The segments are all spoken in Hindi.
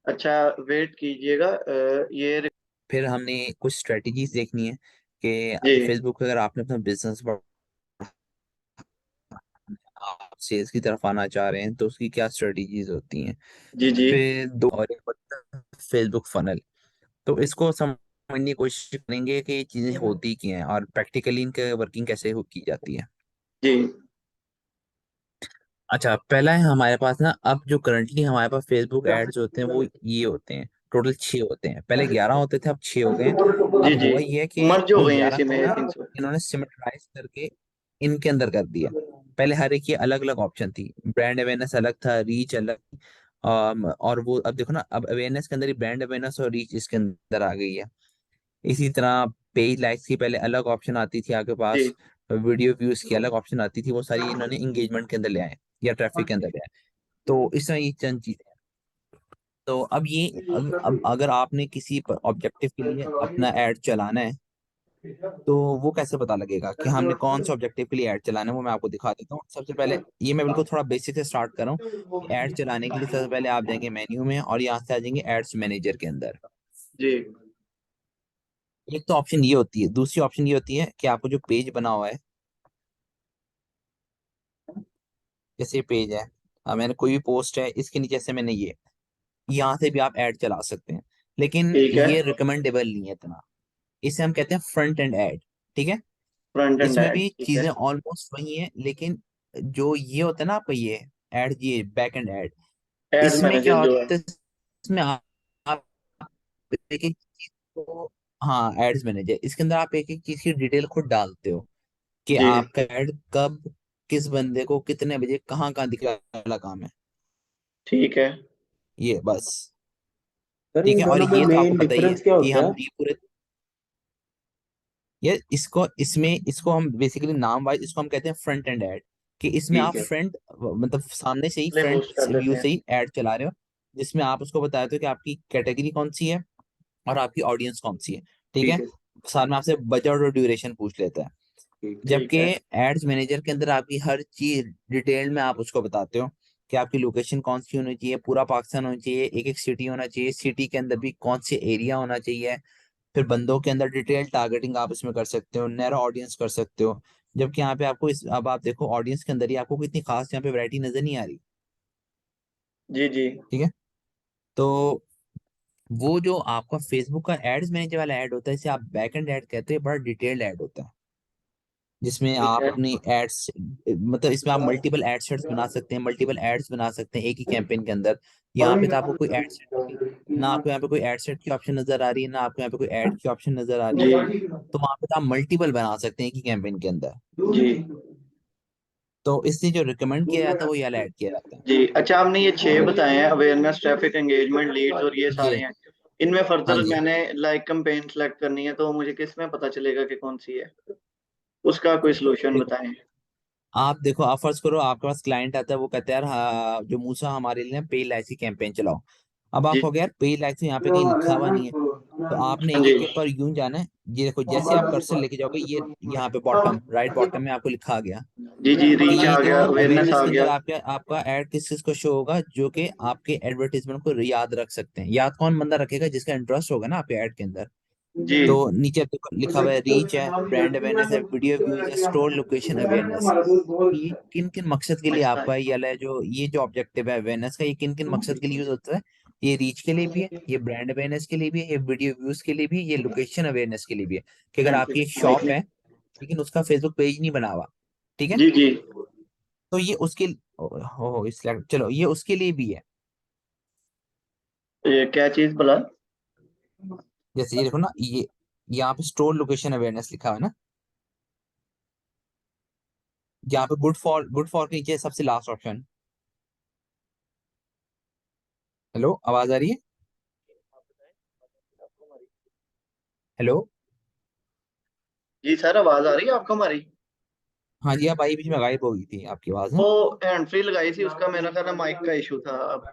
अच्छा, वेट कीजिएगा। ये फिर हमने कुछ स्ट्रेटजीज देखनी है कि जी फेसबुक पे अगर आपने अपना बिजनेस, आप सेल्स की तरफ आना चाह रहे हैं तो उसकी क्या स्ट्रेटजीज होती हैं। जी जी फिर दो और एक होता है फेसबुक फनल। तो इसको समझने की कोशिश करेंगे कि ये चीजें होती क्या हैं और प्रैक्टिकली इनके वर्किंग कैसे की जाती है। जी अच्छा, पहला है हमारे पास ना, अब जो करंटली हमारे पास फेसबुक एड्स होते हैं वो ये होते हैं। टोटल 6 होते हैं, पहले 11 होते थे, अब 6 हो गए हैं। जी अब जी। हुआ ये है कि मर्ज हो जो गई है 11 इसी में, थे आई ना, थिंक सो। इन्होंने सिमट्राइज करके इनके अंदर कर दिया। पहले हर एक की अलग अलग ऑप्शन थी, ब्रांड अवेयरनेस अलग था, रीच अलग। और वो अब देखो ना, अब अवेयरनेस के अंदर ही ब्रांड अवेयरनेस और रीच इसके अंदर आ गई है। इसी तरह पेज लाइक्स की पहले अलग ऑप्शन आती थी आपके पास, जी वीडियो व्यूज की अलग ऑप्शन आती थी, वो सारी इन्होंने एंगेजमेंट के अंदर ले आए या ट्रैफिक के अंदर ले आए। तो इस तरह ये चंद चीजें हैं। तो अब ये, अब अगर आपने किसी ऑब्जेक्टिव के लिए अपना एड चलाना है तो वो कैसे पता लगेगा कि हमने कौन से ऑब्जेक्टिव के लिए ऐड चलाना है, वो मैं आपको दिखा देता हूँ। सबसे पहले ये मैं बिल्कुल थोड़ा बेसिक से स्टार्ट कर रहा हूँ। ऐड चलाने के लिए सबसे पहले आप जाएंगे मेन्यू में और यहाँ से आ जाएंगे एड्स मैनेजर के अंदर। जी एक तो ऑप्शन ये होती है, दूसरी ऑप्शन ये होती है कि आपको जो पेज बना हुआ है, जैसे पेज है, मैंने कोई भी पोस्ट है इसके नीचे से मैंने ये, यहाँ से भी आप ऐड चला सकते हैं, लेकिन ठीक है। ये रिकमेंडेबल नहीं है इतना। इसे हम कहते हैं फ्रंट एंड ऐड। ठीक है। फ्रंट एंड इसमें एड, भी ठीक है। चीजें ऑलमोस्ट वही हैं, लेकिन जो ये होता है ना आपका ये ऐड, ये बैक एंड ऐड, एड्स इसमें क्या मैनेजर जो है। होता है, इसमें आप एक एक चीज को, हाँ एड्स मैनेजर, इसके अंदर आप एक एक चीज की डिटेल खुद डालते हो कि जी आपका ऐड कब, किस बंदे को, कितने बजे, कहाँ कहाँ दिखने वाला काम है, ठीक है। ये बस। सर ठीक इन है, और दोनों में ये तो आपको मेन पता ही है डिफरेंस क्या कि होता हम है? ये पूरे, ये इसको, इसमें इसको हम बेसिकली नाम वाइज इसको हम कहते हैं फ्रंट एंड ऐड। कि इसमें आप ठीक है, फ्रंट, मतलब सामने से ही, प्ले फ्रंट होस्ट कर व्यू देते हैं। से ही ऐड चला रहे हो, जिसमें आप उसको बताते हो कि आपकी कैटेगरी कौन सी है और आपकी ऑडियंस कौन सी है। ठीक ठीक है। है। साथ में आपसे बजट और ड्यूरेशन पूछ लेता है। ठीक जबकि है। एड्स मैनेजर के अंदर आपकी हर चीज डिटेल में आप उसको बताते हो कि आपकी लोकेशन कौन सी होनी चाहिए, पूरा पाकिस्तान होना चाहिए, एक एक सिटी होना चाहिए, सिटी के अंदर भी कौन से एरिया होना चाहिए। फिर बंदों के अंदर डिटेल टारगेटिंग आप इसमें कर सकते हो, नैरो ऑडियंस कर सकते हो। जबकि यहाँ पे आपको अब आप देखो ऑडियंस के अंदर ही आपको कितनी खास यहाँ पे वैरायटी नजर नहीं आ रही। जी जी। ठीक है। तो वो जो आपका फेसबुक का एड्स मैनेजर वाला ऐड होता है, इसे आप बैक एंड ऐड कहते हैं, बड़ा डिटेल्ड ऐड होता है, जिसमें ठीक आप है। अपनी एड्स, मतलब इसमें आप मल्टीपल एड सेट्स बना सकते हैं, मल्टीपल एड्स बना सकते हैं एक ही कैंपेन के अंदर। यहाँ पे तो आपको कोई एड सेट नहीं, ना आपको यहाँ पे कोई एड सेट की ऑप्शन नजर आ रही है, ना आपको यहाँ पे कोई एड की ऑप्शन नजर आ रही है। जी तो वहां पे तो आप मल्टीपल बना सकते हैं एक ही कैंपेन के अंदर। जी तो इसलिए जो रिकमेंड किया जाता है वो ये वाला ऐड किया जाता है। जी। अच्छा, आपने ये छह बताए हैं, अवेयरनेस, ट्रैफिक, एंगेजमेंट, लीड्स और ये ये, सारे हैं। इनमें हाँ फर्दर जी। मैंने लाइक कैंपेन सेलेक्ट करनी है, तो मुझे किस में पता चलेगा कि कौन सी है? उसका कोई सोल्यूशन देखो, बताएं। आप देखो, आप फर्ज करो आपके पास क्लाइंट आता है, वो कहता है यार हाँ, जो मूसा हमारे लिए पेड लाइक्स की कैंपेन चलाओ। अब आप जी। हो गया यार पेड लाइक्स यहाँ पे कहीं लिखा हुआ नहीं है। तो आपने हाँ एक जी एक के पर यूं जाना है। ये देखो, जैसे आप कर्सर लेके जाओगे, ये यहाँ पे बॉटम राइट बॉटम में आपको लिखा आ गया जी जी। कि रीच ये आ जो गया, अवेयरनेस अवेयरनेस आ के गया। अंदर आपका आपका ऐड किस किस को शो होगा, जो कि आपके एडवर्टीजमेंट को याद रख सकते हैं। याद कौन बंदा रखेगा, जिसका इंटरेस्ट होगा ना आपके ऐड के अंदर। जी तो नीचे देखो लिखा हुआ है रीच है, ब्रांड अवेयरनेस है, वीडियो व्यूज है, स्टोर लोकेशन अवेयरनेस। ये किन किन मकसद के लिए अच्छा। आपका ये वाला है, जो ये जो ऑब्जेक्टिव है अवेयरनेस का, ये किन किन मकसद के लिए यूज होता है। ये रीच के लिए भी है, ये ब्रांड अवेयरनेस के लिए भी है, ये वीडियो व्यूज के लिए भी है, ये लोकेशन अवेयरनेस के लिए भी है। कि अगर आपकी एक शॉप है लेकिन उसका फेसबुक पेज नहीं बना हुआ, ठीक है, जी जी। तो ये उसके, हो इस, चलो ये उसके लिए भी है। ये क्या चीज बोला? जैसे ये देखो ना, ये यहाँ पे स्टोर लोकेशन अवेयरनेस लिखा हुआ है ना, यहाँ पे गुड फॉर के नीचे सबसे लास्ट ऑप्शन। हेलो, आवाज आ रही है? हेलो। जी सर, आवाज आ रही है आपको हमारी? हाँ जी, आप आई, बीच में गायब हो गई थी आपकी आवाज ना। वो हैंड फ्री लगाई थी, उसका मेरा ख्याल है माइक का इशू था। अब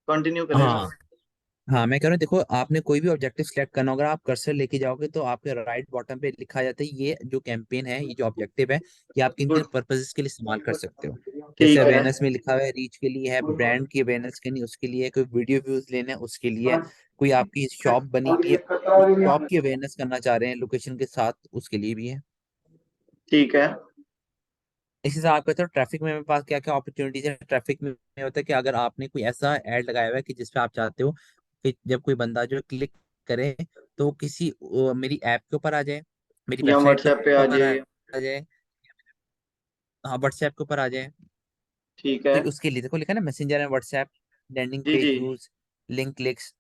कंटिन्यू करें हाँ, सर। हाँ मैं कह रहा हूँ, देखो आपने कोई भी ऑब्जेक्टिव सिलेक्ट करना होगा, आप कर्सर लेके जाओगे तो आपके राइट बॉटम पे लिखा जाता है ये जो कैंपेन है, ये जो ऑब्जेक्टिव है, ये आप किन किन गुड। पर्पजेस के लिए इस्तेमाल कर सकते हो। जैसे ठीक है। अवेयरनेस में लिखा हुआ है, रीच के लिए है, ब्रांड की अवेयरनेस के लिए उसके लिए है, कोई वीडियो व्यूज लेने हैं उसके लिए है, कोई आपकी शॉप बनी हुई है उस शॉप की अवेयरनेस करना चाह रहे हैं लोकेशन के साथ, उसके लिए भी है। ठीक है। इसी से आप कहते हो ट्रैफिक में मेरे पास क्या क्या अपॉर्चुनिटीज है। ट्रैफिक में होता है कि अगर आपने कोई ऐसा ऐड लगाया हुआ है कि जिसपे आप चाहते हो कि जब कोई बंदा जो क्लिक करे तो वो किसी मेरी ऐप के ऊपर आ जाए, मेरी या वेबसाइट के व्हाट्सएप पे आ ऊपर जाइए। आ जाए, हाँ व्हाट्सएप के ऊपर आ जाए। ठीक है। तो उसके लिए देखो लिखा है ना, मैसेंजर एंड व्हाट्सएप, लैंडिंग जी पेज जी। Views, link clicks.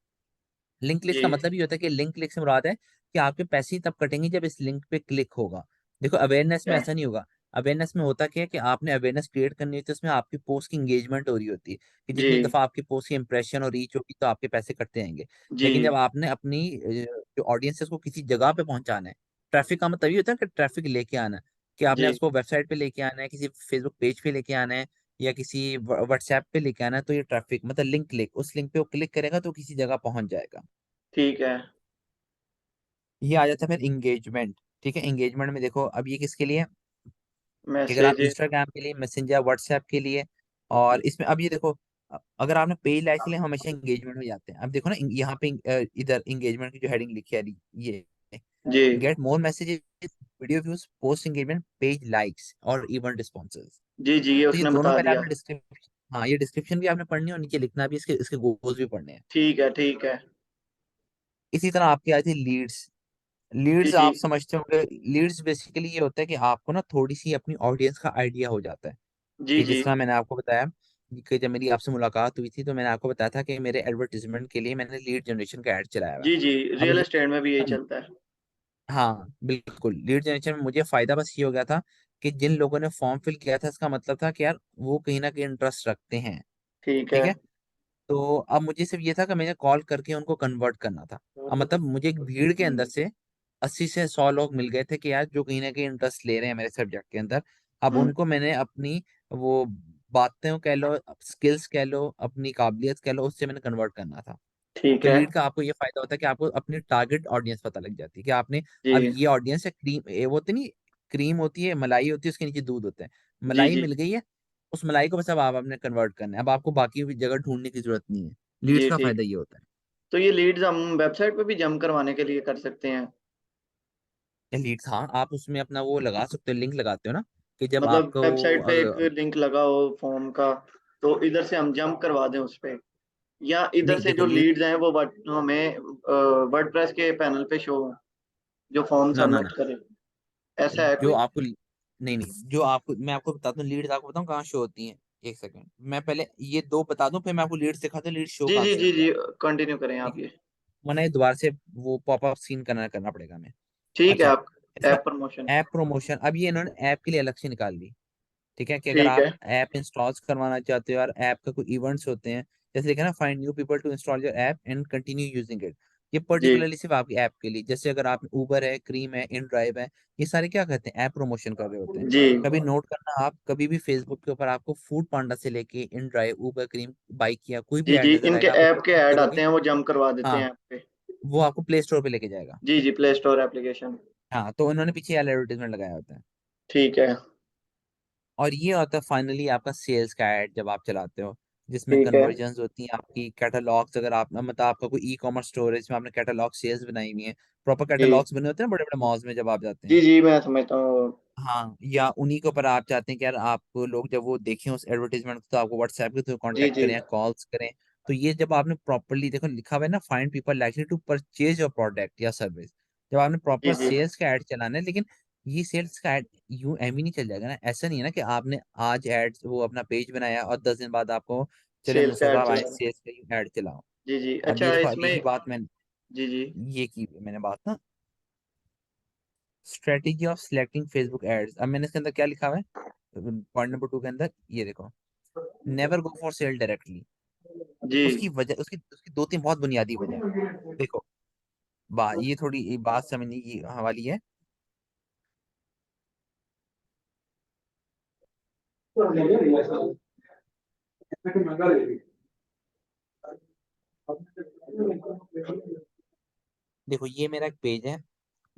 Link clicks जी का मतलब ये होता है कि लिंक क्लिक से मुराद है कि आपके पैसे ही तब कटेंगे जब इस लिंक पे क्लिक होगा। देखो अवेयरनेस में है। ऐसा नहीं होगा। अवेयरनेस में होता क्या है कि आपने अवेयरनेस क्रिएट करनी होती है, उसमें आपकी पोस्ट की इंगेजमेंट हो रही होती है कि जी जितनी दफा आपकी पोस्ट की इंप्रेशन और रीच होगी तो आपके पैसे कटते जाएंगे। जी लेकिन जब आपने अपनी जो ऑडियंस है उसको किसी जगह पे पहुंचाना है, ट्रैफिक का मतलब ये होता है कि ट्रैफिक लेके आना है, कि आपने जी। उसको वेबसाइट पे लेके आना है, किसी फेसबुक पेज पे लेके आना है, या किसी व्हाट्सएप पे लेके आना है, तो ये ट्रैफिक मतलब लिंक क्लिक, उस लिंक पे वो क्लिक करेगा तो किसी जगह पहुंच जाएगा। ठीक है। ये आ जाता है फिर इंगेजमेंट। ठीक है, इंगेजमेंट में देखो अब ये किसके लिए है कि अगर आप मैसेज। इंस्टाग्राम के लिए, मैसेंजर, व्हाट्सएप के लिए, और इसमें अब ये देखो अगर आपने पेज लाइक के लिए हमेशा इंगेजमेंट में जाते हैं। अब देखो ना यहाँ पे इधर इंगेजमेंट की जो हेडिंग लिखी है ये जी get more messages, video views, post engagement, page likes और इवेंट रिस्पॉन्सेज। जी जी, ये तो ये उसने दोनों बता पहले दिया। आपने डिस्क्रिप्शन, हाँ ये डिस्क्रिप्शन भी आपने पढ़नी है और नीचे लिखना भी, इसके इसके गोल्स भी पढ़ने हैं। ठीक है। ठीक है। इसी तरह आपकी आई थी लीड्स। जी लीड्स जी आप समझते होंगे, लीड्स बेसिकली ये होता है कि आपको ना थोड़ी सी अपनी ऑडियंस का आइडिया हो जाता है। जी कि जी जिस तरह मैंने आपको बताया कि जब मेरी आपसे मुलाकात हुई थी तो मैंने आपको बताया था कि मेरे एडवर्टीजमेंट के लिए मैंने लीड जनरेशन का ऐड चलाया हुआ है। जी जी, अब रियल एस्टेट में भी यही चलता है। हाँ बिल्कुल, लीड जनरेशन में मुझे फायदा बस ये हो गया था कि जिन लोगों ने फॉर्म फिल किया था इसका मतलब था कि यार वो कहीं ना कहीं इंटरेस्ट रखते हैं। ठीक है। ठीक है, तो अब मुझे सिर्फ ये था कि मुझे कॉल करके उनको कन्वर्ट करना था। अब मतलब मुझे एक भीड़ के अंदर से 80 से 100 लोग मिल गए थे कि यार जो कहीं ना कहीं इंटरेस्ट ले रहे हैं मेरे सब्जेक्ट के अंदर। अब हम्म। उनको मैंने अपनी वो बातें कह लो, स्किल्स कह लो, अपनी काबिलियत कह लो, उससे मैंने कन्वर्ट करना था। ठीक तो है। लीड का आपको ये फायदा होता है कि आपको अपनी टारगेट ऑडियंस पता लग जाती है कि आपने अब जी ये ऑडियंस है, क्रीम वो होती नहीं, क्रीम होती है, मलाई होती है, उसके नीचे दूध होता है, जी मलाई जी मिल गई है, उस मलाई को बस अब आप आपने कन्वर्ट करना है, अब आपको बाकी भी जगह ढूंढने की जरूरत नहीं है। लीड्स जी। का ठीक। फायदा ये होता है। तो ये लीड्स हम वेबसाइट पे भी जम करवाने के लिए कर सकते हैं? लीड्स हाँ, आप उसमें अपना वो लगा सकते हो, लिंक लगाते हो ना कि जब मतलब आपका वो वेबसाइट पे एक लिंक लगा हो फॉर्म का, तो इधर से हम जंप करवा दें उस पे, या इधर नहीं से देखो जो लीड, लीड्स हैं वो हमें वर्डप्रेस के पैनल पे शो हो, जो फॉर्म ना ना सबमिट ना, करे। ऐसा है जो कोई? आपको नहीं नहीं, जो आपको मैं आपको बताता हूँ लीड्स, आपको बताऊँ कहाँ शो होती हैं। एक सेकंड, मैं पहले ये दो बता दूं फिर मैं आपको लीड्स दिखाता हूँ, लीड्स शो जी कहाँ जी से जी होती है जी, आपको। कंटिन्यू करें ठीक आप है, ये। मैंने दोबारा से वो पॉपअप सीन करना करना पड़ेगा हमें। ठीक है। अच्छा, आप इसमें ऐप प्रमोशन। ऐप प्रमोशन, अब ये इन्होंने ऐप के लिए अलग से निकाल दी। ठीक है, कि अगर ठीक आप है। ऐप इंस्टॉल करवाना चाहते हो और ऐप का कोई इवेंट्स होते हैं, जैसे लिखा है ना, find new people to install your app and continue using it, ये जी पर्टिकुलरली सिर्फ आपकी ऐप के लिए। जैसे अगर आप उबर है, क्रीम है, इन ड्राइव है, ये सारे क्या करते हैं, ऐप प्रमोशन कर रहे होते हैं। जी कभी नोट करना, आप कभी भी फेसबुक के ऊपर आपको फूड पांडा से लेके in drive, Uber, cream, bike या कोई भी जी ऐड जी, नजर इनके आएगा, आप उसको ऐप के क्लिक ऐड करोगे, आते हैं, वो जम करवा देते हैं हाँ ऐप पे। वो आपको प्ले स्टोर पे लेके जाएगा। जी जी, प्ले स्टोर एप्लीकेशन। हाँ, तो उन्होंने पीछे एडवर्टीजमेंट लगाया होता है। ठीक है। और ये होता है फाइनली आपका सेल्स का ऐड जब आप चलाते हो, जिसमें ठीक है। कन्वर्जन्स होती हैं आपकी, कैटलॉग्स, अगर आप मतलब आपका कोई ई कॉमर्स स्टोर है जिसमें आपने कैटलॉग सेल्स बनाई हुई है, प्रॉपर जी कैटलॉग्स बने होते हैं ना बड़े बड़े मॉल्स में जब आप जाते जी हैं। जी, मैं समझता हूँ। हाँ, या उन्हीं के ऊपर आप चाहते हैं कि यार आप लोग जब वो देखें उस एडवर्टीजमेंट तो आपको व्हाट्सएप के थ्रू जी कांटेक्ट जी करें या कॉल्स करें। तो ये जब आपने प्रॉपरली देखो लिखा हुआ है ना, find people likely to purchase your product या सर्विस, जब आपने जी प्रॉपर जी सेल्स का ऐड चलाना है। लेकिन ये सेल्स का ऐड यूं एम ही नहीं चल जाएगा ना, ऐसा नहीं है ना कि आपने आज ऐड वो अपना पेज बनाया और 10 दिन बाद आपको चले सेल्स मूसा का ऐड साहब आए चला। सेल्स का ऐड चलाओ। जी जी, अब ये अच्छा देखो, अब इसमें। यही बात मैं जी जी ये की मैंने बात ना, strategy of selecting Facebook ads. अब मैंने इसके अंदर क्या लिखा हुआ है, पॉइंट नंबर 2 के अंदर ये देखो, never go for sale directly. जी। उसकी वजह, उसकी उसकी दो तीन बहुत बुनियादी वजह है। देखो ये थोड़ी ये बात समझने की वाली है। देखो ये मेरा एक पेज है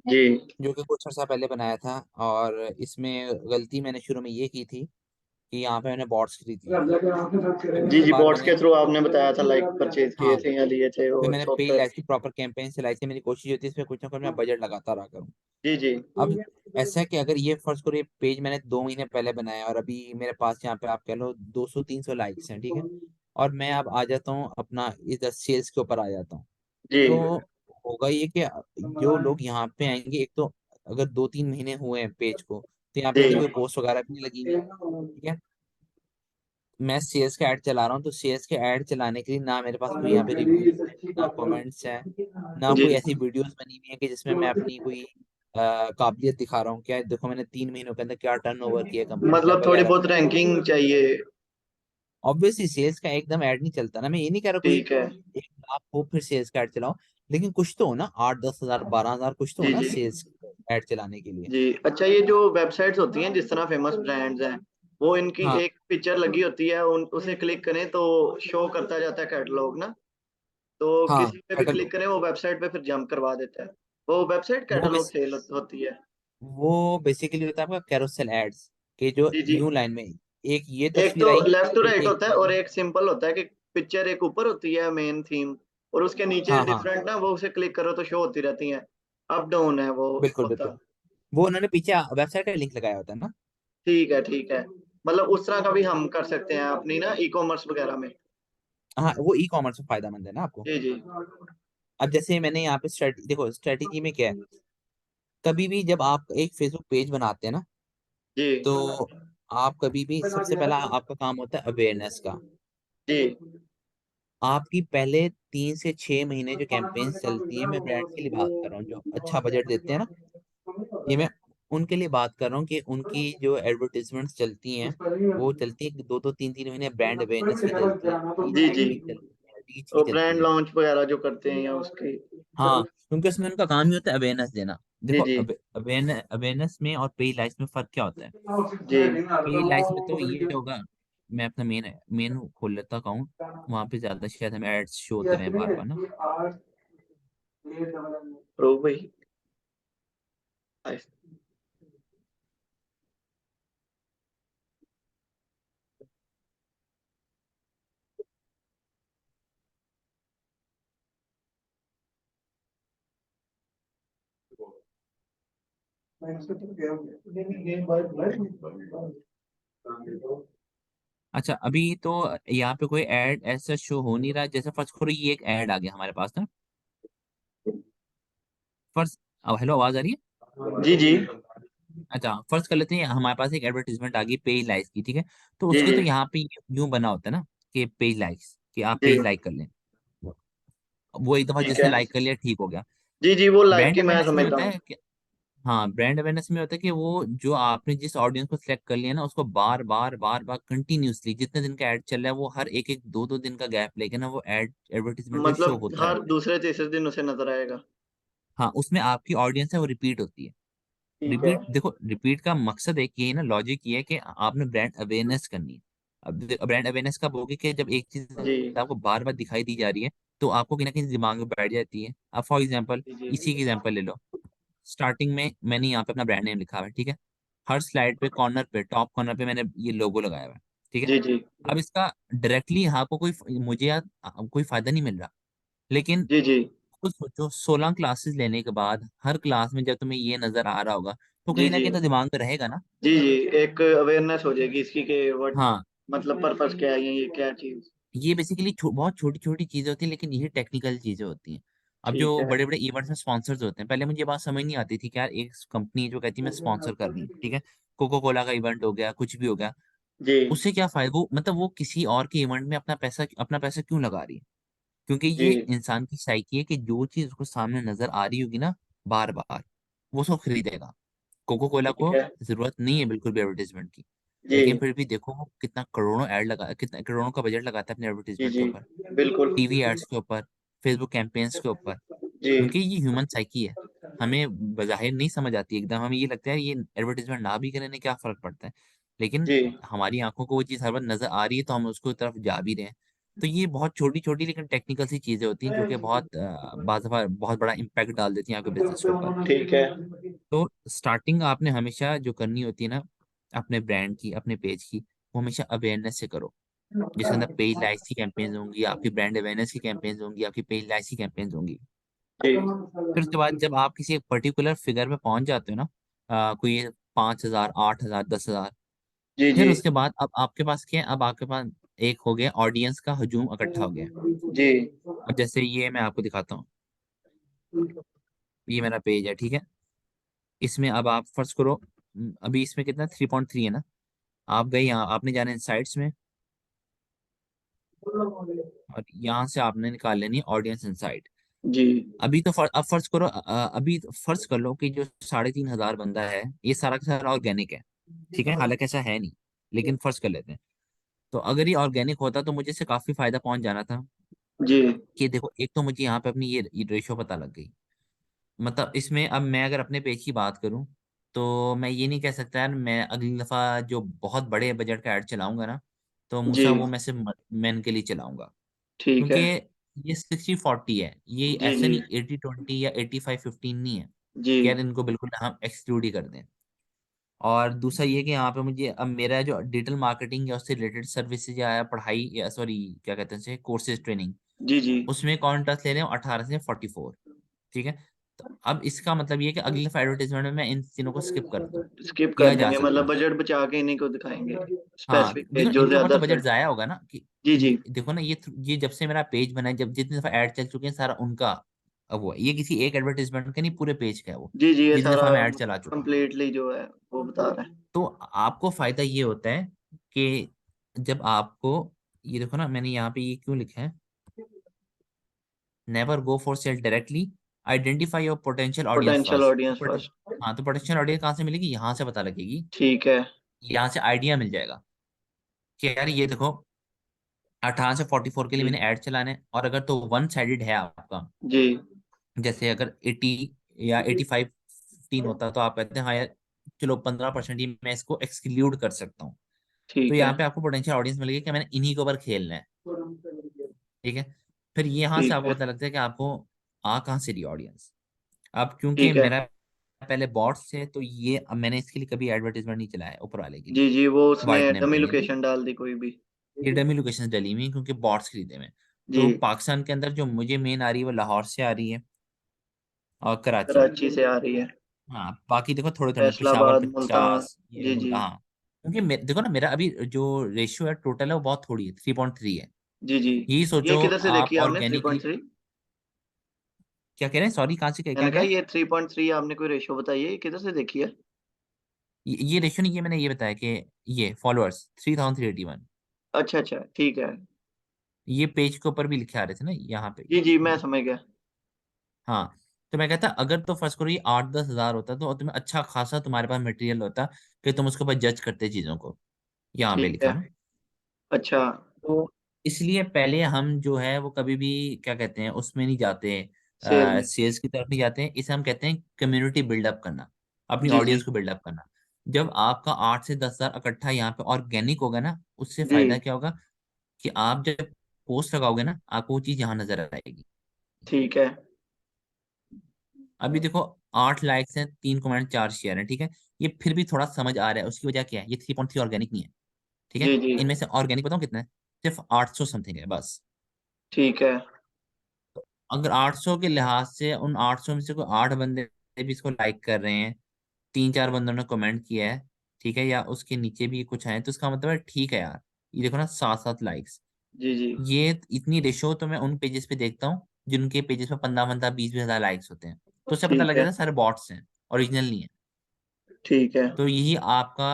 जी जो कि कुछ अर्सा पहले बनाया था, और इसमें गलती मैंने शुरू में ये की थी कि यहाँ पे मैंने बॉट्स खरीद लिए थे। फिर जी उसके जी, बाद बोट्स मैंने, के थ्रू आपने बताया था, लाइक परचेज किए हाँ, थे या लिए थे फिर वो मैंने पेज सॉफ्टवेयर। लाइफ की प्रॉपर कैंपेन चलाई थी। मेरी कोशिश होती है इसमें कुछ ना कुछ मैं बजट लगाता रहा करूँ। जी जी अब ऐसा है कि अगर ये फर्ज करो, ये पेज मैंने 2 महीने पहले बनाया और अभी मेरे पास यहाँ पे आप कह लो 200-300 लाइक्स हैं, ठीक है, और मैं अब आ जाता हूँ अपना इधर सेल्स के ऊपर आ जाता हूँ, जी तो होगा ये कि जो लोग यहाँ पे आएंगे, एक तो अगर 2-3 महीने हुए हैं पेज को, तो यहाँ पे जी इतनी कोई पोस्ट वगैरह भी नहीं लगी हुई, ठीक है। मैं सेल्स का ऐड चला रहा हूँ, तो सेल्स के ऐड चलाने के लिए ना मेरे पास कोई यहाँ पे रिव्यूज है, ना कमेंट्स है, ना जी, कोई ऐसी वीडियोस बनी हुई है कि जिसमें मैं अपनी कोई काबिलियत दिखा रहा हूँ, क्या देखो मैंने 3 महीनों के अंदर क्या टर्नओवर किया कंपनी का, मतलब थोड़ी वगैरह। बहुत रैंकिंग चाहिए। ऑब्वियसली सेल्स का एकदम ऐड नहीं चलता ना, मैं ये नहीं कह रहा कोई ठीक है। 1 लाख हो फिर सेल्स का ऐड चलाओ, लेकिन कुछ तो हो ना, 8-10 हजार 12 हजार कुछ तो हो जी ना जी सेल्स ऐड चलाने के लिए। जी, अच्छा ये जो वेबसाइट्स होती हैं जिस तरह फेमस ब्रांड्स हैं, वो इनकी हाँ एक पिक्चर लगी होती है, उन उसे क्लिक करें तो शो करता जाता है कैटलॉग ना, तो हाँ किसी पे भी कैटल क्लिक करें वो वेबसाइट पे फिर जंप करवा देता है। वो वेबसाइट वो कैटलॉग बेस सेल होती है। वो बेसिकली होता है आपका कैरोसेल एड्स, के जो जी जी, न्यू लाइन में एक ये एक तस्वीर तो आई, लेफ्ट टू फिर राइट एक होता है और एक सिंपल होता है कि पिक्चर एक ऊपर होती है मेन थीम, और उसके नीचे हाँ हाँ डिफरेंट ना, वो उसे क्लिक करो तो शो होती रहती हैं, अप डाउन है वो बिल्कुल होता। बिल्कुल, वो उन्होंने पीछे वेबसाइट का लिंक लगाया होता है ना। ठीक है ठीक है, मतलब उस तरह का भी हम कर सकते हैं अपनी ना ई कॉमर्स वगैरह में। हाँ वो ई कॉमर्स में फायदा मंद है ना आपको। जी जी अब जैसे मैंने यहाँ पे देखो स्ट्रेटेजी में क्या है, कभी भी जब आप एक फेसबुक पेज बनाते हैं ना, जी तो आप कभी भी सबसे पहला आपका काम होता है अवेयरनेस का। जी आपकी पहले 3 से 6 महीने जो कैंपेन्स चलती है, मैं ब्रांड के लिए बात कर रहा हूँ जो अच्छा बजट देते हैं ना, ये मैं उनके लिए बात कर रहा हूँ कि उनकी जो एडवर्टीजमेंट्स चलती हैं, वो चलती है 2-2 3-3 महीने, ब्रांड अवेयरनेस की चलती है, रीच जी जी, मार्केटिंग चलती है, रीच की वो ब्रांड चलती है। लॉन्च वगैरह जो करते हैं या उसकी। हाँ, क्योंकि उसमें उनका काम ही होता है अवेयरनेस देना। जी देखो जी अवेयरनेस में और पेड लाइफ में फर्क क्या होता है। जी पेड लाइफ में तो ये होगा, मैं अपना मेन मेन खोल लेता अकाउंट, वहां पे ज्यादा शायद हमें एड्स शो होते रहे बार बार ना। प्रो भाई। अच्छा अभी तो यहाँ पे कोई ऐड ऐसा शो हो नहीं रहा, जैसे फर्स्ट करो ये एक ऐड आ गया हमारे पास ना, फर्स्ट, अब हेलो आवाज आ रही है। जी जी अच्छा फर्स्ट कर लेते हैं, हमारे पास एक एडवर्टीजमेंट आ गई पेज लाइक्स की, ठीक है, तो जी उसके जी तो यहाँ पे यूं बना होता है ना कि पेज लाइक्स, कि आप जी, पेज लाइक कर लें, वो एक दफा ठीक जिसने है। लाइक कर लिया ठीक हो गया। जी जी, वो लाइक ब्रांड की मैं अवेयरनेस में समझता होता हूँ। है कि, हाँ ब्रांड अवेयरनेस में होता है कि वो जो आपने जिस ऑडियंस को सिलेक्ट कर लिया ना, उसको बार बार कंटिन्यूअसली जितने दिन का ऐड चल रहा है, वो हर एक एक 2-2 दिन का गैप लेके ना वो ऐड एडवर्टीजमेंट जो शो मतलब होता हर रहता है। दूसरे तीसरे दिन उसे नजर आएगा। हाँ उसमें आपकी ऑडियंस है वो रिपीट होती है। ठीक है। रिपीट देखो, रिपीट का मकसद एक ये है ना, लॉजिक ये है कि आपने ब्रांड अवेयरनेस करनी है। अब ब्रांड अवेयरनेस कब होगी कि जब एक चीज जी आपको बार बार दिखाई दी जा रही है, तो आपको कहीं ना कहीं दिमाग में बैठ जाती है। अब फॉर एग्जांपल जी जी इसी की एग्जांपल ले लो, स्टार्टिंग में मैंने यहाँ पे अपना ब्रांड नेम लिखा हुआ है, ठीक है, हर स्लाइड पे कॉर्नर पे टॉप कॉर्नर पे मैंने ये लोगो लगाया हुआ है, ठीक है। जी जी अब इसका डायरेक्टली आपको कोई मुझे कोई फायदा नहीं मिल रहा, लेकिन जी जी खुद सोचो 16 क्लासेस लेने के बाद हर क्लास में जब तुम्हें ये नजर आ रहा होगा, तो जी कहीं ना जी कहीं तो दिमाग में रहेगा ना। जी जी, एक अवेयरनेस हो जाएगी इसकी कि व्हाट, हाँ मतलब पर्पस क्या है, ये क्या चीज। ये बेसिकली बहुत छोटी छोटी चीजें होती हैं, लेकिन ये टेक्निकल चीजें होती हैं। अब जो ठीक है। बड़े बड़े इवेंट्स में स्पॉन्सर्स होते हैं, पहले मुझे ये बात समझ नहीं आती थी कि यार एक कंपनी जो कहती है मैं स्पॉन्सर कर रही हूँ, ठीक है, कोको कोला का इवेंट हो गया, कुछ भी हो गया, जी उससे क्या फायदा, वो मतलब वो किसी और के इवेंट में अपना पैसा क्यों लगा रही है। क्योंकि जी ये इंसान की साइकी है कि जो चीज उसको सामने नजर आ रही होगी ना बार बार, वो उसको खरीदेगा। कोको कोला ठीक को है। जरूरत नहीं है बिल्कुल भी एडवर्टीजमेंट की, जी लेकिन फिर भी देखो वो कितना करोड़ों ऐड लगा, कितना करोड़ों का बजट लगाता है अपने जी एडवर्टीजमेंट जी के ऊपर, बिल्कुल। टीवी एड्स के ऊपर, फेसबुक कैंपेन्स के ऊपर। जी क्योंकि ये ह्यूमन साइकी है, हमें बजाहिर नहीं समझ आती एकदम, हमें ये लगता है ये एडवर्टीजमेंट ना भी करें क्या फर्क पड़ता है, लेकिन जी हमारी आंखों को वो चीज़ हर बार नजर आ रही है तो हम उसको तरफ जा भी रहे हैं। तो ये बहुत छोटी छोटी लेकिन टेक्निकल सी चीजें होती हैं जो कि बहुत बाज़ दफा बहुत बड़ा इम्पैक्ट डाल देती हैं आपके बिजनेस के ऊपर। ठीक है। तो स्टार्टिंग आपने हमेशा जो करनी होती है ना, अपने ब्रांड की, अपने पेज की, वो हमेशा अवेयरनेस से करो, जिसके अंदर पेज लाइक्स की कैंपेन्स होंगी, आपकी ब्रांड अवेयरनेस की कैंपेन्स होंगी, आपकी पेज लाइक्स की कैंपेन्स होंगी। जी फिर उसके बाद जब आप किसी एक पर्टिकुलर फिगर पे पहुंच जाते हो ना, कोई 5,000, 8,000, 10,000, जी फिर जी उसके बाद अब आपके पास क्या है, अब आपके पास एक हो गया ऑडियंस का हजूम इकट्ठा हो गया है। जी अब जैसे ये मैं आपको दिखाता हूँ, ये मेरा पेज है, ठीक है। इसमें अब आप फर्ज करो, अभी इसमें कितना 3.3 है ना। आप गए यहाँ, आपने जाना इनसाइट्स में, और यहाँ से आपने निकाल लेनी ऑडियंस इनसाइट। जी अभी तो अब फर्ज करो, अभी तो फर्ज कर लो कि जो 3,500 बंदा है, ये सारा का सारा ऑर्गेनिक है, ठीक है, हालांकि ऐसा है नहीं, लेकिन फर्ज कर लेते हैं। तो अगर ये ऑर्गेनिक होता तो मुझे इससे काफी फायदा पहुंच जाना था। जी कि देखो, एक तो मुझे यहाँ पे अपनी ये रेशो पता लग गई। मतलब इसमें अब मैं अगर अपने पेज की बात करूं, तो मैं ये नहीं कह सकता यार मैं अगली दफा जो बहुत बड़े बजट का ऐड चलाऊंगा ना, तो जी मूसा वो मैं सिर्फ मैन के लिए चलाऊंगा। ठीक क्योंकि है। ये 60-40 है, ये जी ऐसा जी नहीं 80-20 या 85-15 नहीं है जी कि यार इनको बिल्कुल हम एक्सक्लूड ही कर दें। और दूसरा ये कि यहाँ पे मुझे अब मेरा जो डिजिटल मार्केटिंग या उससे रिलेटेड सर्विसेज या पढ़ाई या सॉरी क्या कहते हैं कोर्सेज ट्रेनिंग, जी जी उसमें कॉन्ट्रैक्ट ले रहे हैं 18 से 44, ठीक है। तो अब इसका मतलब ये है कि अगले एडवर्टाइजमेंट में मैं इन तीनों को स्किप कर दूं, स्किप कर किया जा देंगे, सकता मतलब है। बजट बचा के इन्हीं को दिखाएंगे, हाँ स्पेसिफिक देखो ना, जो इनके ऊपर तो ज्यादा बजट सेट। जाया होगा ना कि जी जी देखो ना, ये जब से मेरा पेज बना है, जब जितनी दफा ऐड चल चुके हैं, सारा उनका अब वो है। ये किसी एक एडवर्टाइजमेंट का नहीं, पूरे पेज का है वो, जी जी, ये जितनी सारा दफा हम ऐड चला चुके हैं। कंप्लीटली जो है वो बता रहा है। तो आपको फायदा ये होता है कि जब आपको, ये देखो ना, मैंने यहाँ पे ये क्यों लिखा है, never go for sale directly, identify your potential audience potential first. Audience first. हाँ, तो पोटेंशियल ऑडियंस कहाँ से मिलेगी, यहाँ से पता लगेगी। ठीक है। यहाँ से आइडिया मिल जाएगा कि यार ये देखो, 18 से 44 के लिए मैंने जी ऐड चलाना है, और अगर तो वन साइडेड है आपका, जी जैसे अगर 80 या 85-15 होता, तो आप कहते हैं हाँ यार चलो 15% ही मैं इसको एक्सक्लूड कर सकता हूँ। तो ठीक है। यहाँ पे आपको पोटेंशियल ऑडियंस मिलेगी कि मैंने इन्हीं के ऊपर खेलना है, ठीक है। फिर यहाँ से ठीक आपको है। पता लगता है कि आपको आ कहाँ से रही ऑडियंस। अब क्योंकि ठीक है। मेरा पहले बॉट्स से, तो ये अब मैंने इसके लिए कभी एडवर्टीजमेंट नहीं चलाया ऊपर वाले के लिए, जी जी, वो उसने वाइट नेम डमी पे मैंने लोकेशन डाल दी कोई भी। ये डमी लोकेशन डली हुई हैं, क्योंकि बॉट्स खरीदे हुए हैं। जी। तो पाकिस्तान के अंदर जो मुझे मेन आ रही है वो लाहौर से आ रही है, और कराची। कराची से आ रही है। हाँ बाकी देखो थोड़े थोड़े पेशावर फैसलाबाद, मुल्तान। 50, ये जी जी मुल्ला, हाँ। क्योंकि देखो ना, मेरा अभी जो रेशियो है टोटल है वो बहुत थोड़ी है, 3.3 है। जी जी। यही ये सोचो किधर से आप देखी आपने थ्री पॉइंट ऑर्गेनिकली, थ्री क्या कह रहे हैं, सॉरी कहाँ से क्या मैंने कहा क्या ये 3.3 आपने कोई रेशो बताई है, ये किधर से देखी है? ये रेशियो नहीं, ये मैंने ये बताया कि ये फॉलोअर्स 3,381, अच्छा अच्छा, ठीक है। ये पेज के ऊपर भी लिखे आ रहे थे ना यहाँ पे, जी जी, मैं ये। समझ गया। हाँ, तो मैं कहता अगर तो फर्स्ट करो ये 8-10 हज़ार होता, तो तुम्हें अच्छा खासा तुम्हारे पास मटेरियल होता कि तुम उसके ऊपर जज करते चीजों को, यहाँ पे ठीक लिखा है। है ना। अच्छा। तो इसलिए पहले हम जो है वो कभी भी क्या कहते हैं उसमें नहीं जाते, सेल में। सेल्स की तरफ नहीं जाते हैं। इसे हम कहते हैं कम्युनिटी बिल्डअप करना, अपनी जी जी ऑडियंस को बिल्डअप करना। जब आपका 8 से 10 हज़ार इकट्ठा यहाँ पे ऑर्गेनिक होगा ना, उससे जी। फायदा क्या होगा कि आप जब पोस्ट लगाओगे ना, आपको वो चीज यहाँ नजर आएगी। ठीक है। अभी देखो, 8 लाइक्स हैं, 3 कमेंट, 4 शेयर हैं, ठीक है। ये फिर भी थोड़ा समझ आ रहा है, उसकी वजह क्या है, ये 3.3 ऑर्गेनिक नहीं है, ठीक जी है। जी इनमें से ऑर्गेनिक बताऊँ कितना है, सिर्फ 800 समथिंग है बस। ठीक है। अगर 800 के लिहाज से उन 800 में से कोई 8 बंदे भी इसको लाइक कर रहे हैं, 3-4 बंदों ने कमेंट किया है, ठीक है, या उसके नीचे भी कुछ है, तो इसका मतलब है ठीक है यार। ये देखो ना, 7-7 लाइक्स, जी जी ये इतनी रेशो तो मैं उन पेजेस पे देखता हूँ जिनके पेजेस पे 15-15, 20-20 हज़ार लाइक्स होते हैं। तो उससे पता ठीक लग है। जाता है सारे बॉट्स हैं, ओरिजिनल नहीं है। ठीक है। तो यही आपका